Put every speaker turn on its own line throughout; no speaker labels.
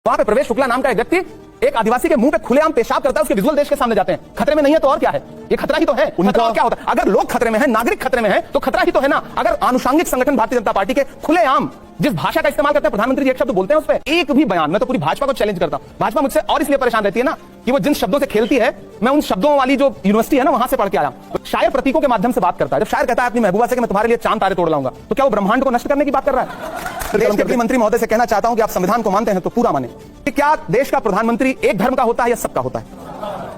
वहां पे प्रवेश शुक्ला नाम का एक व्यक्ति एक आदिवासी के मुंह पे खुलेआम पेशाब करता है, उसके विजुअल देश के सामने जाते हैं। खतरे में नहीं है तो और क्या है? ये खतरा ही तो है। उनका क्या होता है? अगर लोग खतरे में हैं, नागरिक खतरे में हैं, तो खतरा ही तो है ना। अगर आनुषंगिक संगठन भारतीय जनता पार्टी के खुलेआम जिस भाषा का इस्तेमाल करते हैं, प्रधानमंत्री जी एक शब्द बोलते हैं उस पर एक भी बयान, मैं तो पूरी भाजपा को चैलेंज करता हूं। भाजपा मुझसे और इसलिए परेशान रहती है ना कि वो जिन शब्दों से खेलती है, मैं उन शब्दों वाली जो यूनिवर्सिटी है ना वहां से पढ़ के आया। शायर प्रतीकों के माध्यम से बात करता है। जब शायर कहता है अपनी महबूबा से कि मैं तुम्हारे लिए चांद तारे तोड़ लाऊंगा, तो क्या वो ब्रह्मांड को नष्ट करने की बात कर रहा है? देश के गृहमंत्री महोदय से कहना चाहता हूं कि आप संविधान को मानते हैं तो पूरा माने। क्या देश का प्रधानमंत्री एक धर्म का होता है या सबका होता है?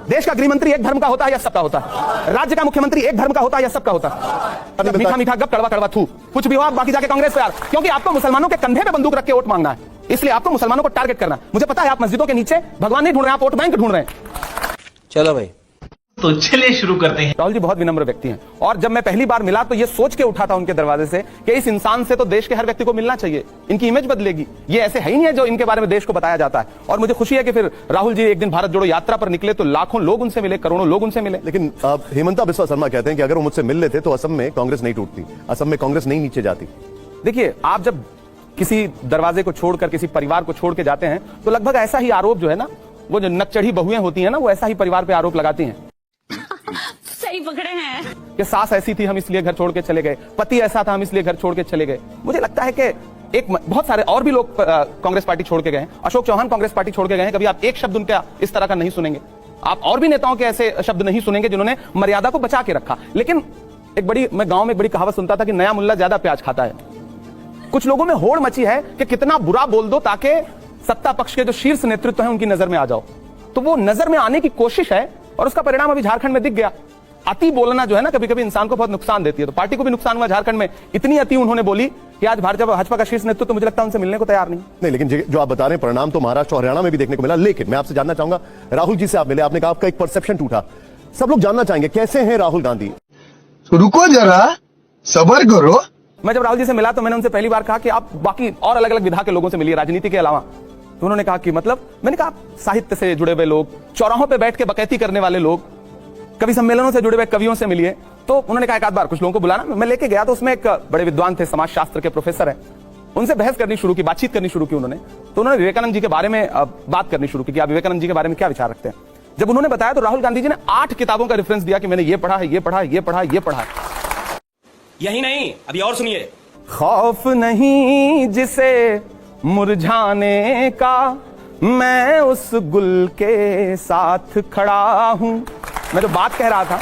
देश का गृहमंत्री एक धर्म का होता है या सबका होता है? राज्य का मुख्यमंत्री एक धर्म का होता है या सबका होता है? मीठा मीठा गप कड़वा कड़वा थू, कुछ भी हो आप बाकी जाके कांग्रेस पे यार, क्योंकि आपको मुसलमानों के कंधे पे बंदूक रख के वोट मांगना है, इसलिए आपको मुसलमानों को टारगेट करना है। मुझे पता है आप मस्जिदों के नीचे भगवान नहीं ढूंढ रहे हैं, आप वोट बैंक ढूंढ रहे हैं।
चलो भाई, तो चलिए शुरू करते हैं।
राहुल जी बहुत विनम्र व्यक्ति हैं, और जब मैं पहली बार मिला तो ये सोच के उठा था उनके दरवाजे से कि इस इंसान से तो देश के हर व्यक्ति को मिलना चाहिए, इनकी इमेज बदलेगी। ये ऐसे है ही नहीं है जो इनके बारे में देश को बताया जाता है। और मुझे खुशी है कि फिर राहुल जी एक दिन भारत जोड़ो यात्रा पर निकले तो लाखों लोग उनसे मिले, करोड़ों लोग उनसे मिले।
लेकिन हेमंता बिस्वा शर्मा कहते हैं कि अगर वो मुझसे मिल लेते तो असम में कांग्रेस नहीं टूटती, असम में कांग्रेस नहीं नीचे जाती।
देखिए, आप जब किसी दरवाजे को छोड़कर किसी परिवार को छोड़ के जाते हैं तो लगभग ऐसा ही आरोप जो है ना, वो जो नकचढ़ी बहुएं होती है ना, वो ऐसा ही परिवार पे आरोप लगाती हैं।
सही पकड़े हैं
कि सास ऐसी थी हम इसलिए घर छोड़ के चले गए, पति ऐसा था हम इसलिए घर छोड़ के चले गए। मुझे लगता है कि एक बहुत सारे और भी लोग कांग्रेस पार्टी छोड़ के गए हैं। अशोक चौहान कांग्रेस पार्टी छोड़ के गए हैं, कभी आप एक शब्द उनका इस तरह का नहीं सुनेंगे। आप और भी नेताओं के ऐसे शब्द नहीं सुनेंगे जिन्होंने मर्यादा को बचा के रखा। लेकिन मैं गांव में एक बड़ी कहावत सुनता था कि नया मुल्ला ज्यादा प्याज खाता है। कुछ लोगों में होड़ मची है कि कितना बुरा बोल दो ताकि सत्ता पक्ष के जो शीर्ष नेतृत्व है उनकी नजर में आ जाओ। तो वो नजर में आने की कोशिश है और उसका परिणाम अभी झारखंड में दिख गया। अति बोलना जो है ना कभी कभी इंसान को बहुत नुकसान देती है, तो पार्टी को भी नुकसान हुआ झारखंड में। इतनी अति उन्होंने बोली कि आज भाजपा का शीर्ष नेतृत्व तो मुझे लगता है उनसे मिलने को तैयार नहीं।
लेकिन जो आप बता रहे हैं परिणाम तो महाराष्ट्र और हरियाणा में भी देखने को मिला। लेकिन मैं आपसे जानना चाहूंगा, राहुल जी से आप मिले, आपने कहा आपका एक परसेप्शन टूटा। सब लोग जानना चाहेंगे कैसे हैं राहुल गांधी।
रुको जरा, सबर करो।
मैं जब राहुल जी से मिला तो मैंने उनसे पहली बार कहा कि आप बाकी और अलग अलग विधा के लोगों से मिलिए, राजनीति के अलावा। तो उन्होंने कहा कि मतलब, मैंने कहा साहित्य से जुड़े हुए लोग, चौराहों पे बैठ के बकैती करने वाले लोग, कवि सम्मेलनों से जुड़े हुए कवियों से मिलिए। तो उन्होंने कहा एक आध बार कुछ लोगों को बुलाना। मैं लेके गया तो उसमें एक बड़े विद्वान थे, समाजशास्त्र के प्रोफेसर हैं, उनसे बहस करनी शुरू की, बातचीत करनी शुरू की उन्होंने। तो उन्होंने विवेकानंद जी के बारे में बात करनी शुरू की कि आप विवेकानंद जी के बारे में क्या विचार रखते हैं। जब उन्होंने बताया तो राहुल गांधी जी ने 8 किताबों का रेफरेंस दिया कि मैंने ये पढ़ा है, ये पढ़ा है, ये पढ़ा है, ये पढ़ा है।
यही नहीं, अभी और सुनिए।
खौफ नहीं जिसे मुरझाने का, मैं उस गुल के साथ खड़ा हूं। मैं जो बात कह रहा था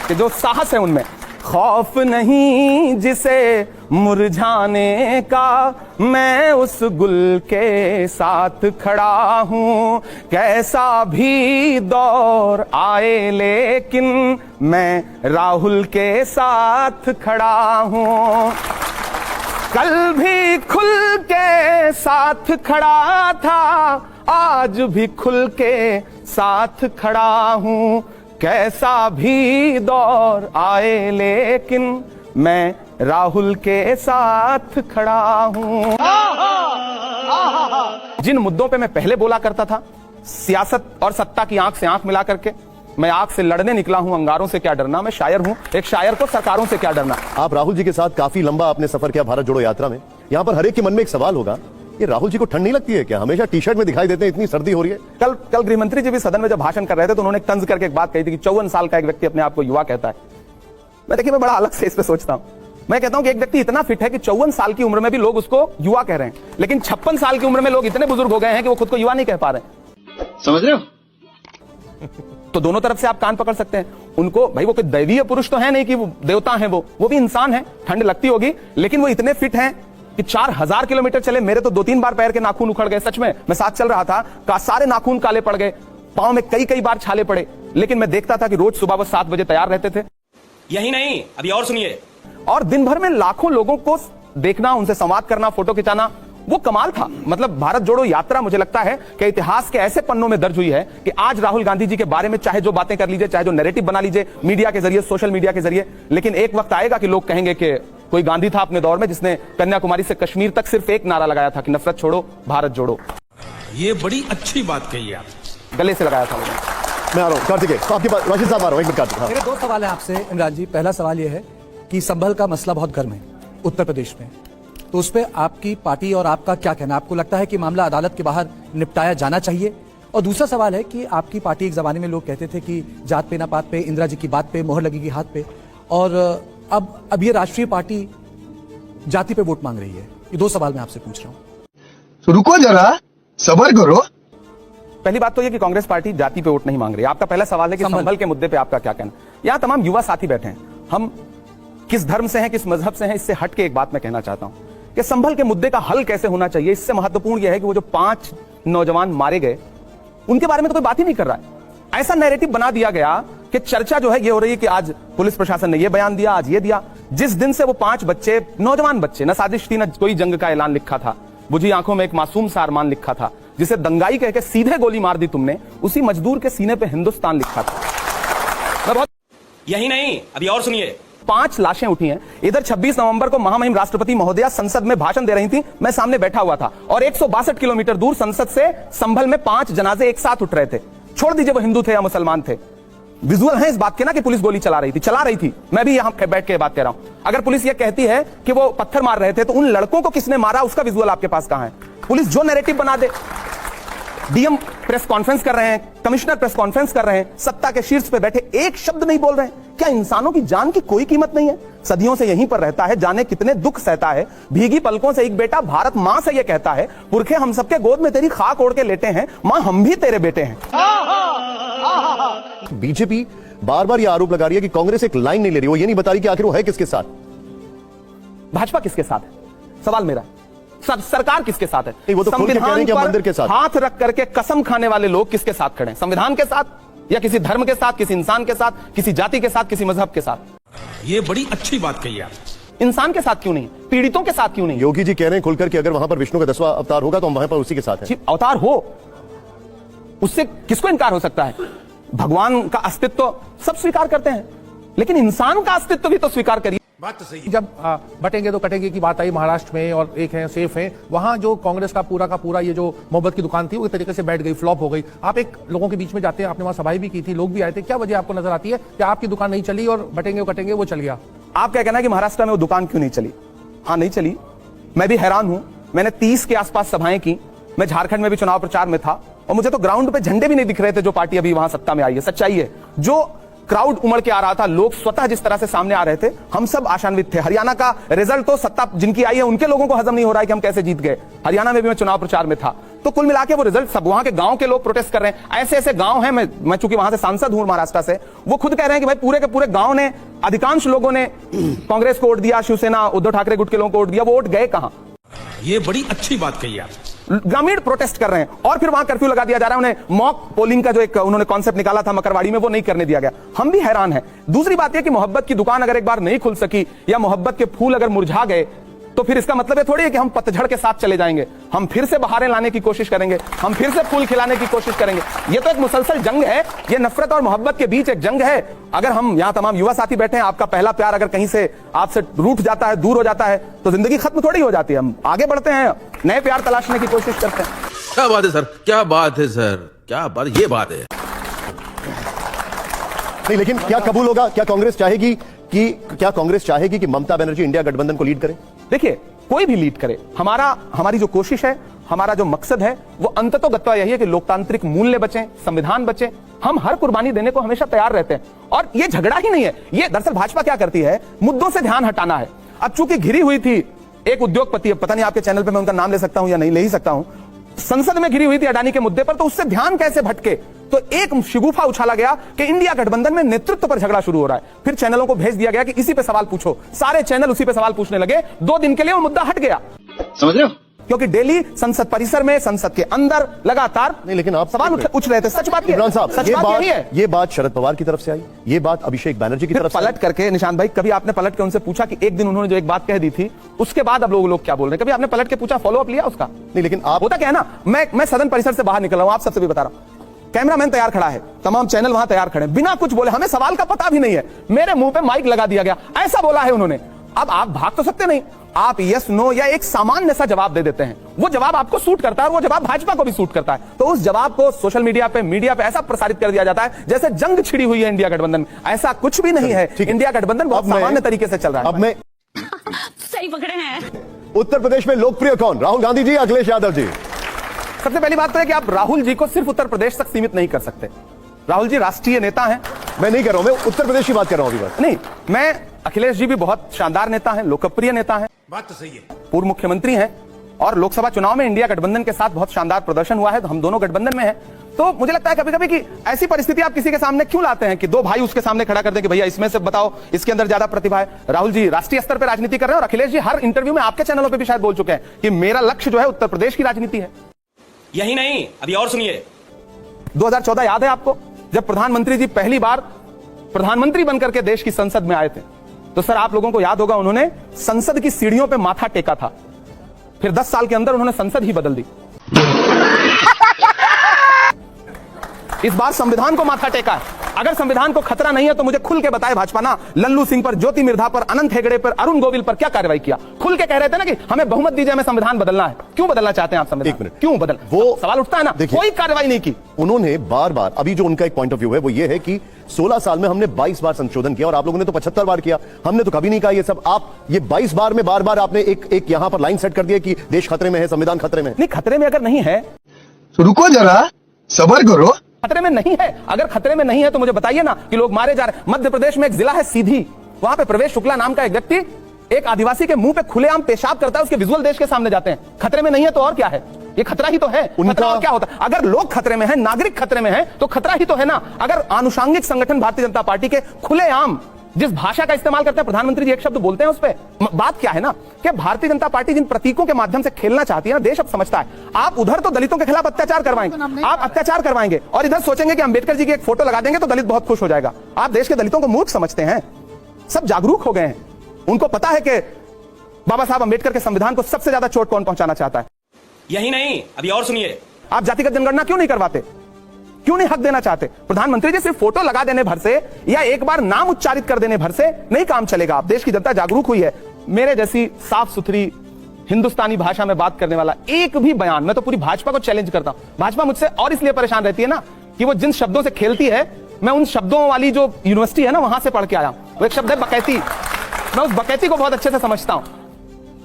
कि जो साहस है उनमें, खौफ नहीं जिसे मुरझाने का, मैं उस गुल के साथ खड़ा हूं। कैसा भी दौर आए लेकिन मैं राहुल के साथ खड़ा हूं। कल भी खुल के साथ खड़ा था, आज भी खुल के साथ खड़ा हूं। कैसा भी दौर आए लेकिन मैं राहुल के साथ खड़ा हूं। जिन मुद्दों पे मैं पहले बोला करता था, सियासत और सत्ता की आंख से आंख मिला करके, मैं आग से लड़ने निकला हूं, अंगारों से क्या डरना। मैं शायर हूं, एक शायर को सरकारों से क्या डरना।
आप राहुल जी के साथ काफी लंबा आपने सफर किया भारत जोड़ो यात्रा में। यहां पर हर एक के मन में एक सवाल होगा, ये राहुल जी को ठंड नहीं लगती है क्या? हमेशा टी शर्ट में दिखाई देते हैं, इतनी सर्दी हो रही है।
कल गृहमंत्री जी भी सदन में जब भाषण कर रहे थे तो उन्होंने तंज करके एक बात कही थी कि 54 साल का एक व्यक्ति अपने आप को युवा कहता है। मैं बड़ा अलग से इस पे सोचता हूं। मैं कहता हूं कि एक व्यक्ति इतना फिट है कि 54 साल की उम्र में भी लोग उसको युवा कह रहे हैं, लेकिन 56 साल की उम्र में लोग इतने बुजुर्ग हो गए हैं कि वो खुद को युवा नहीं कह पा रहे।
समझ रहे हो?
तो दोनों तरफ से आप कान पकड़ सकते हैं उनको। भाई वो कोई दैवीय पुरुष तो है नहीं कि वो देवता है, वो भी इंसान है, ठंड लगती होगी, लेकिन वो इतने फिट हैं कि 4000 किलोमीटर चले। मेरे तो 2-3 बार पैर के नाखून उखड़ गए, सच में। मैं साथ चल रहा था, सारे नाखून काले पड़ गए, पांव में कई बार छाले पड़े, लेकिन मैं देखता था कि रोज सुबह वो 7 बजे तैयार रहते थे।
यही नहीं, अभी और सुनिए।
और दिन भर में लाखों लोगों को देखना, उनसे संवाद करना, फोटो खिंचाना, वो कमाल था। मतलब भारत जोड़ो यात्रा मुझे लगता है कि इतिहास के ऐसे पन्नों में दर्ज हुई है कि आज राहुल गांधी जी के बारे में चाहे जो बातें कर लीजिए, चाहे जो नैरेटिव बना लीजिए मीडिया के जरिए, सोशल मीडिया के जरिए, लेकिन एक वक्त आएगा कि लोग कहेंगे कि कोई गांधी था अपने दौर में जिसने कन्याकुमारी से कश्मीर तक सिर्फ एक नारा लगाया था कि नफरत छोड़ो, भारत जोड़ो।
ये बड़ी अच्छी बात कही आप।
गले से लगाया था लोगों।
मैं आ रहा हूं कार्तिकेय, तो आपके पास राशिद साहब आ रहा हूं, एक मिनट कार्तिक।
मेरे 2 सवाल है आपसे इमरान जी। पहला सवाल यह है कि संभल का मसला बहुत गर्म है उत्तर प्रदेश में। तो उस पर आपकी पार्टी और आपका क्या कहना? आपको लगता है कि मामला अदालत के बाहर निपटाया जाना चाहिए? और दूसरा सवाल है कि आपकी पार्टी एक जमाने में लोग कहते थे कि जात पे ना पात पे, इंदिरा जी की बात पे मोहर लगेगी हाथ पे, और अब ये राष्ट्रीय पार्टी जाति पे वोट मांग रही है। ये दो सवाल मैं आपसे पूछ रहा हूं।
तो रुको जरा, सबर करो।
पहली बात तो ये कि कांग्रेस पार्टी जाति पे वोट नहीं मांग रही। आपका पहला सवाल है कि संभल के मुद्दे पे आपका क्या कहना? यहां तमाम युवा साथी बैठे हैं, हम किस धर्म से हैं, किस मजहब से हैं, इससे हट के एक बात मैं कहना चाहता हूं कि संभल के मुद्दे का हल कैसे होना चाहिए। इससे महत्वपूर्ण यह है कि वो जो 5 नौजवान मारे गए उनके बारे में तो कोई बात ही नहीं कर रहा है। ऐसा नैरेटिव बना दिया गया कि चर्चा जो है ये हो रही है कि आज पुलिस प्रशासन ने ये बयान दिया, आज ये दिया। जिस दिन से वो 5 बच्चे, नौजवान बच्चे, न साजिश थी न कोई जंग का ऐलान लिखा था, बुझी आंखों में एक मासूम सा अरमान लिखा था, जिसे दंगाई कह के सीधे गोली मार दी तुमने, उसी मजदूर के सीने पे हिंदुस्तान लिखा था।
यही नहीं, अभी और सुनिए।
5 लाशें उठी हैं। इधर 26 नवंबर को महामहिम राष्ट्रपति महोदया संसद में भाषण दे रही थी, मैं सामने बैठा हुआ था, और 162 किलोमीटर दूर संसद से संभल में 5 जनाजे एक साथ उठ रहे थे। छोड़ दीजिए वो हिंदू थे या मुसलमान थे, विजुअल है इस बात के ना कि पुलिस गोली चला रही थी। मैं भी यहां बैठ के बात कह रहा हूं। अगर पुलिस ये कहती है कि वो पत्थर मार रहे थे, तो उन लड़कों को किसने मारा उसका विजुअल आपके पास कहां है? पुलिस जो नैरेटिव बना दे, डीएम प्रेस कॉन्फ्रेंस कर रहे हैं, कमिश्नर प्रेस कॉन्फ्रेंस कर रहे हैं, सत्ता के शीर्ष पे बैठे एक शब्द नहीं बोल रहे हैं। क्या इंसानों की जान की कोई कीमत नहीं है? सदियों से यहीं पर रहता है, जाने कितने दुख सहता है। भीगी पलकों से एक बेटा भारत मां से यह कहता है, पुरखे हम सबके गोद में तेरी खाक ओढ़ के लेटे हैं, मां हम भी तेरे बेटे हैं।
बीजेपी बार बार यह आरोप लगा रही है कि कांग्रेस एक लाइन नहीं ले रही, वो ये नहीं बता रही कि आखिर वो है किसके साथ।
भाजपा किसके साथ है? सवाल मेरा। सरकार किसके साथ है?
वो तो खुल के कह रहे हैं कि हम मंदिर के साथ।
हाथ रख करके कसम खाने वाले लोग किसके साथ खड़े हैं? संविधान के साथ या किसी धर्म के साथ, किसी इंसान के साथ, किसी जाति के साथ, किसी मजहब के साथ?
ये बड़ी अच्छी बात कही आप।
इंसान के साथ क्यों नहीं? पीड़ितों के साथ क्यों नहीं?
योगी जी कह रहे हैं खुलकर कि अगर वहां पर विष्णु का 10वां अवतार होगा तो हम वहां पर उसी के साथ हैं।
अवतार हो, उससे किसको इनकार हो सकता है? भगवान का अस्तित्व सब स्वीकार करते हैं, लेकिन इंसान का अस्तित्व भी तो स्वीकार करिए।
बात तो सही है।
जब बटेंगे तो कटेंगे की बात आई महाराष्ट्र में, और एक है सेफ है, वहां जो कांग्रेस का पूरा ये जो मोहब्बत की दुकान थी वो एक तरीके से बैठ गई, फ्लॉप हो गई। आप एक लोगों के बीच में जाते हैं, आपने वहां सभाएं भी की थी, लोग भी आए थे, क्या वजह आपको नजर आती है कि आपकी दुकान नहीं चली और बटेंगे कटेंगे वो चल गया?
आप क्या कहना है कि महाराष्ट्र में वो दुकान क्यों नहीं चली? हाँ, नहीं चली। मैं भी हैरान हूं। मैंने 30 के आसपास सभाएं की। मैं झारखंड में भी चुनाव प्रचार में था, और मुझे तो ग्राउंड पे झंडे भी नहीं दिख रहे थे जो पार्टी अभी वहां सत्ता में आई है। सच्चाई है, जो क्राउड उमड़ के आ रहा था, लोग स्वतः जिस तरह से सामने आ रहे थे, हम सब आशान्वित थे। हरियाणा का रिजल्ट तो सत्ता जिनकी आई है उनके लोगों को हजम नहीं हो रहा है कि हम कैसे जीत गए। हरियाणा में भी मैं चुनाव प्रचार में था, तो कुल मिला के वो रिजल्ट सब वहां के गांव के लोग प्रोटेस्ट कर रहे हैं। ऐसे ऐसे गांव हैं, मैं चूंकि वहां से सांसद हूं महाराष्ट्र से, वो खुद कह रहे हैं कि भाई पूरे के पूरे गांव ने, अधिकांश लोगों ने कांग्रेस को वोट दिया, शिवसेना उद्धव ठाकरे गुट के लोगों को वोट दिया। वो वोट गए कहां?
ये बड़ी अच्छी बात कही आप।
ग्रामीण प्रोटेस्ट कर रहे हैं, और फिर वहां कर्फ्यू लगा दिया जा रहा है। उन्हें मॉक पोलिंग का जो एक उन्होंने कॉन्सेप्ट निकाला था मकरवाड़ी में, वो नहीं करने दिया गया। हम भी हैरान हैं। दूसरी बात यह कि मोहब्बत की दुकान अगर एक बार नहीं खुल सकी, या मोहब्बत के फूल अगर मुरझा गए, तो फिर इसका मतलब ये थोड़ी है कि हम पतझड़ के साथ चले जाएंगे। हम फिर से बहारें लाने की कोशिश करेंगे, हम फिर से फूल खिलाने की कोशिश करेंगे। ये तो एक मुसलसल जंग है, ये नफरत और मोहब्बत के बीच एक जंग है। अगर हम यहाँ तमाम युवा साथी बैठे हैं, आपका पहला प्यार अगर कहीं से आपसे रूठ जाता है, दूर हो जाता है, तो जिंदगी खत्म थोड़ी हो जाती है। हम आगे बढ़ते हैं, नए प्यार तलाशने की कोशिश करते हैं।
क्या बात है सर, क्या बात है सर, क्या बात, ये बात है।
नहीं, लेकिन क्या कबूल होगा? क्या कांग्रेस चाहेगी कि ममता बनर्जी इंडिया गठबंधन को लीड करे?
देखिए, कोई भी लीड करे, हमारी जो कोशिश है, हमारा जो मकसद है, वो अंततोगत्वा यही है कि लोकतांत्रिक मूल्य बचें, संविधान बचे। हम हर कुर्बानी देने को हमेशा तैयार रहते हैं, और ये झगड़ा ही नहीं है। ये दरअसल भाजपा क्या करती है, मुद्दों से ध्यान हटाना है। अब चूंकि घिरी हुई थी एक उद्योगपति, पता नहीं आपके चैनल पे मैं उनका नाम ले सकता हूं या नहीं ले ही सकता हूं, संसद में घिरी हुई थी अडानी के मुद्दे पर, तो उससे ध्यान कैसे भटके, तो एक शिगुफा उछाला गया कि इंडिया गठबंधन में नेतृत्व पर झगड़ा शुरू हो रहा है। फिर चैनलों को भेज दिया गया कि इसी पे सवाल पूछो। सारे चैनल उसी पे सवाल पूछने लगे। 2 दिन के लिए वो मुद्दा हट गया।
समझ रहे हो?
क्योंकि डेली संसद परिसर में, संसद के अंदर लगातार
नहीं, लेकिन आप
सवाल उछ रहे थे। सच बात
इमरान साहब,
है।
ये बात शरद पवार की तरफ से आई, ये बात अभिषेक बैनर्जी की तरफ से
पलट करके, निशांत भाई, कभी आपने पलट के उनसे पूछा कि एक दिन उन्होंने जो एक बात कह दी थी, उसके बाद अब लोग क्या बोल रहे हैं? कभी आपने पलट के पूछा, फॉलो अप लिया उसका?
नहीं, लेकिन आप,
होता क्या है ना, मैं सदन परिसर से बाहर निकल रहा हूं, आप सबसे भी बता रहा हूं, कैमरामैन तैयार खड़ा है, तमाम चैनल वहां तैयार खड़े, बिना कुछ बोले, हमें सवाल का पता भी नहीं है, मेरे मुंह पे माइक लगा दिया गया, ऐसा बोला है उन्होंने। अब आप भाग तो सकते नहीं, आप यस नो या एक सामान्य सा जवाब दे देते हैं। वो जवाब आपको सूट करता है, वो जवाब भाजपा को भी सूट करता है, तो उस जवाब को सोशल मीडिया पे, मीडिया पे ऐसा प्रसारित कर दिया जाता है जैसे जंग छिड़ी हुई है इंडिया गठबंधन में। ऐसा कुछ भी नहीं है। इंडिया गठबंधन बहुत सामान्य तरीके से चल रहा है।
अब मैं
सही पकड़े हैं।
उत्तर प्रदेश में लोकप्रिय कौन, राहुल गांधी जी, अखिलेश यादव जी?
सबसे पहली बात तो है कि आप राहुल जी को सिर्फ उत्तर प्रदेश तक सीमित नहीं कर सकते। राहुल जी राष्ट्रीय नेता हैं।
मैं नहीं कर रहा हूं, मैं उत्तर प्रदेश की बात कर रहा हूं अभी बस।
नहीं, मैं अखिलेश जी भी बहुत शानदार नेता हैं, लोकप्रिय नेता हैं,
बात तो सही है।
पूर्व मुख्यमंत्री हैं और लोकसभा चुनाव में इंडिया गठबंधन के साथ बहुत शानदार प्रदर्शन हुआ है, तो हम दोनों गठबंधन में हैं। तो मुझे लगता है कभी कभी कि ऐसी परिस्थिति आप किसी के सामने क्यों लाते हैं कि दो भाई उसके सामने खड़ा कर दें कि भैया इसमें से बताओ इसके अंदर ज्यादा प्रतिभा है। राहुल जी राष्ट्रीय स्तर पर राजनीति कर रहे हैं और अखिलेश जी हर इंटरव्यू में आपके चैनलों पर भी शायद बोल चुके हैं कि मेरा लक्ष्य जो है उत्तर प्रदेश की राजनीति है।
यही नहीं, अभी और सुनिए।
2014 याद है आपको, जब प्रधानमंत्री जी पहली बार प्रधानमंत्री बनकर के देश की संसद में आए थे, तो सर आप लोगों को याद होगा उन्होंने संसद की सीढ़ियों पे माथा टेका था। फिर 10 साल के अंदर उन्होंने संसद ही बदल दी। इस बार संविधान को माथा टेका है। अगर संविधान को खतरा नहीं है तो मुझे खुल के बताए भाजपा ना, लल्लू सिंह पर, ज्योति मिर्धा पर, अनंत हेगड़े पर, अरुण गोविल पर क्या कार्रवाई किया? खुल के कह रहे थे ना कि हमें बहुमत दीजिए, हमें संविधान बदलना है। क्यों बदलना चाहते हैं आप संविधान?
एक मिनट,
क्यों बदल, वो सवाल उठता है ना। कोई कार्रवाई नहीं की
उन्होंने। बार बार अभी जो उनका एक पॉइंट ऑफ व्यू है वो ये है कि 16 साल में हमने 22 बार संशोधन किया और आप लोगों ने तो 75 बार किया, हमने तो कभी नहीं कहा ये सब। आप ये 22 बार में बार बार आपने एक यहां पर लाइन सेट कर दिया कि देश खतरे में है, संविधान खतरे में।
नहीं, खतरे में अगर नहीं है,
रुको जरा, सबर करो।
खतरे में नहीं है, अगर खतरे में नहीं है तो मुझे बताइए ना कि लोग मारे जा रहे हैं। मध्य प्रदेश में एक जिला है सीधी, वहां पे प्रवेश शुक्ला नाम का एक व्यक्ति एक आदिवासी के मुंह पे खुलेआम पेशाब करता है, उसके विजुअल देश के सामने जाते हैं। खतरे में नहीं है तो और क्या है? ये खतरा ही तो है। खतरा और क्या होता है? अगर लोग खतरे में हैं, नागरिक खतरे में हैं, तो खतरा ही तो है ना। अगर आनुषंगिक संगठन भारतीय जनता पार्टी के खुलेआम जिस भाषा का इस्तेमाल करते हैं, प्रधानमंत्री जी एक शब्द बोलते हैं उस पे, बात क्या है ना कि भारतीय जनता पार्टी जिन प्रतीकों के माध्यम से खेलना चाहती है ना, देश अब समझता है। आप उधर तो दलितों के खिलाफ अत्याचार करवाएंगे, आप अत्याचार करवाएंगे और इधर सोचेंगे कि अंबेडकर जी की एक फोटो लगा देंगे तो दलित बहुत खुश हो जाएगा। आप देश के दलितों को मूर्ख समझते हैं। सब जागरूक हो गए हैं, उनको पता है कि बाबा साहब अंबेडकर के संविधान को सबसे ज्यादा चोट कौन पहुंचाना चाहता है।
यही नहीं, अभी और सुनिए।
आप जातिगत जनगणना क्यों नहीं करवाते? क्यों नहीं हक देना चाहते? प्रधानमंत्री जी सिर्फ फोटो लगा देने भर से या एक बार नाम उच्चारित कर देने भर से नहीं काम चलेगा। आप देश की जनता जागरूक हुई है। मेरे जैसी साफ सुथरी हिंदुस्तानी भाषा में बात करने वाला एक भी बयान, मैं तो पूरी भाजपा को चैलेंज करता हूं। भाजपा मुझसे और इसलिए परेशान रहती है ना कि वो जिन शब्दों से खेलती है, मैं उन शब्दों वाली जो यूनिवर्सिटी है ना वहां से पढ़ के आया। वो एक शब्द है बकैती, मैं उस बकैती को बहुत अच्छे से समझता हूं।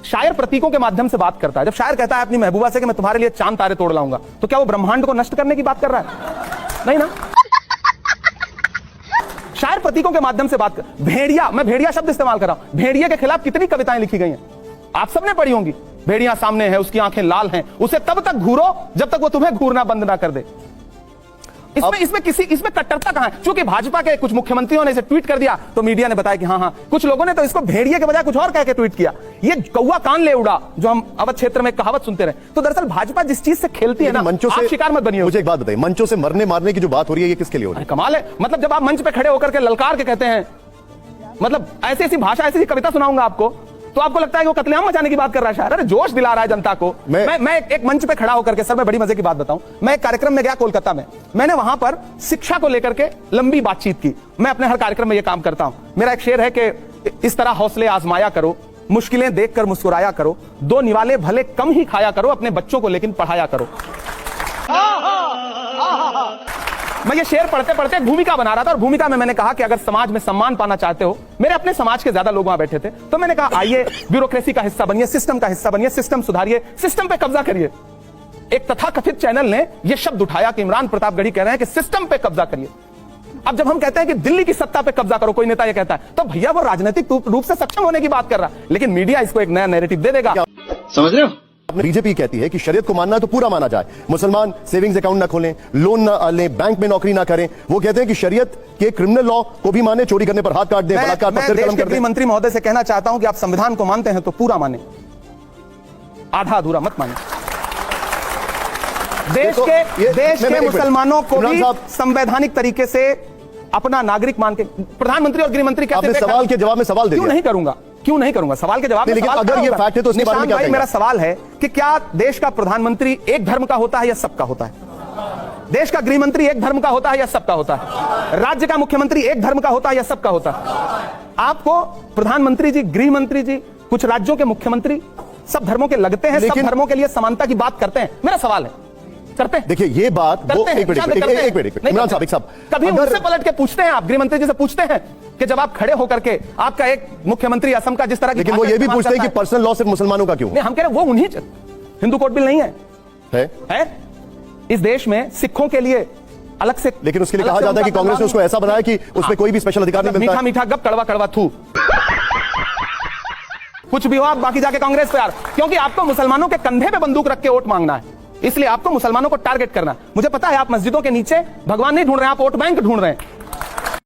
शायर प्रतीकों के माध्यम से बात करता है। जब शायर कहता है अपनी महबूबा से कि मैं तुम्हारे लिए चांद तारे तोड़ लाऊंगा, तो क्या वो ब्रह्मांड को नष्ट करने की बात कर रहा है? नहीं ना। शायर प्रतीकों के माध्यम से बात कर। भेड़िया, मैं भेड़िया शब्द इस्तेमाल कर रहा हूं। भेड़िया के खिलाफ कितनी कविताएं लिखी गई हैं, आप सबने पढ़ी होंगी। भेड़िया सामने है, उसकी आंखें लाल हैं, उसे तब तक घूरो जब तक वो तुम्हें घूरना बंद ना कर दे। इसमें कट्टरता कहां है? क्योंकि भाजपा के कुछ मुख्यमंत्रियों ने इसे ट्वीट कर दिया तो मीडिया ने बताया कि हाँ, कुछ लोगों ने तो इसको भेड़िए के बजाय कुछ और कह के ट्वीट किया, ये कौवा कान ले उड़ा, जो हम अवध क्षेत्र में कहावत सुनते रहे। तो दरअसल भाजपा जिस चीज से खेलती है ना,
मंचों
आप
से
शिकार मत बनिए।
मुझे एक बात बताइए, मंचों से मरने मारने की जो बात हो रही है ये किसके लिए हो रही है?
कमाल है। मतलब जब आप मंच पे खड़े होकर के ललकार के कहते हैं, मतलब ऐसी ऐसी भाषा, ऐसी कविता सुनाऊंगा आपको, तो आपको लगता है कि वो कत्लेआम मचाने की बात कर रहा है शायर। अरे जोश दिला रहा है जनता को। मैं एक मंच पे खड़ा होकर के, सर मैं बड़ी मजे की बात बताऊं, मैं एक कार्यक्रम में गया कोलकाता में, मैंने वहां पर शिक्षा को लेकर के लंबी बातचीत की। मैं अपने हर कार्यक्रम में ये काम करता हूं। मेरा एक शेर है कि इस तरह हौसले आजमाया करो, मुश्किलें देखकर मुस्कुराया करो, दो निवाले भले कम ही खाया करो, अपने बच्चों को लेकिन पढ़ाया करो। मैं ये शेर पढ़ते पढ़ते भूमिका बना रहा था और भूमिका में मैंने कहा कि अगर समाज में सम्मान पाना चाहते हो, मेरे अपने समाज के ज्यादा लोग वहां बैठे थे, तो मैंने कहा आइए ब्यूरोक्रेसी का हिस्सा बनिए, सिस्टम का हिस्सा बनिए, सिस्टम सुधारिए, सिस्टम पे कब्जा करिए। एक तथाकथित चैनल ने यह शब्द उठाया कि इमरान प्रतापगढ़ी कह रहे हैं कि सिस्टम पे कब्जा करिए। अब जब हम कहते हैं कि दिल्ली की सत्ता पे कब्जा करो, कोई नेता ये कहता है, तो भैया वो राजनीतिक रूप से सक्षम होने की बात कर रहा है, लेकिन मीडिया इसको एक नया नैरेटिव दे देगा।
समझ रहे हो?
बीजेपी कहती है कि शरीयत को मानना है तो पूरा माना जाए, मुसलमान सेविंग्स अकाउंट ना खोलें, लोन ना लें, बैंक में नौकरी ना करें। वो कहते हैं कि शरीयत के क्रिमिनल लॉ को भी माने, चोरी करने पर हाथ काट दें, बलात्कार पर सिर कलम कर दें।
मंत्री महोदय से कहना चाहता हूं कि आप संविधान को मानते हैं तो पूरा माने, आधा अधूरा मत माने। देश के मुसलमानों को भी संवैधानिक तरीके से अपना नागरिक मान के प्रधानमंत्री और गृहमंत्री कहते हैं।
सवाल के जवाब में सवाल दे
दिया। क्यों नहीं करूंगा सवाल के जवाब में?
लेकिन अगर ये फैक्ट है तो उसके बारे में क्या कहेंगे?
मेरा सवाल है कि क्या देश का प्रधानमंत्री एक धर्म का होता है या सबका होता है? देश का गृहमंत्री एक धर्म का होता है या सबका होता है? राज्य का मुख्यमंत्री एक धर्म का होता है या सबका होता है? आपको प्रधानमंत्री जी, गृहमंत्री जी, कुछ राज्यों के मुख्यमंत्री सब धर्मों के लगते हैं, सब धर्मों के लिए समानता की बात करते हैं। मेरा सवाल है, करते हैं?
देखिए ये बात, एक मिनट इमरान साहब,
कभी उनसे पलट के पूछते हैं आप, गृहमंत्री जी से पूछते हैं कि कि जब आप खड़े होकर के आपका एक मुख्यमंत्री असम का जिस तरह की
लेकिन वो ये भी पूछते हैं कि पर्सनल लॉ सिर्फ मुसलमानों का क्यों
नहीं, हम कह रहे हैं वो उन्हीं हिंदू कोड बिल नहीं
है?
है इस देश में सिखों के लिए अलग से,
लेकिन उसके लिए कहा जाता है कि कांग्रेस ने उसको ऐसा बनाया कि उसमें कोई भी स्पेशल अधिकार नहीं मिलता।
मीठा मीठा गप कड़वा कड़वा थू कुछ भी हो आप बाकी जाके कांग्रेस पे यार, क्योंकि आपको मुसलमानों के कंधे पे बंदूक रख के वोट मांगना है, इसलिए आपको मुसलमानों को टारगेट करना है। मुझे पता है आप मस्जिदों के नीचे भगवान नहीं ढूंढ रहे हैं, आप वोट बैंक ढूंढ रहे हैं।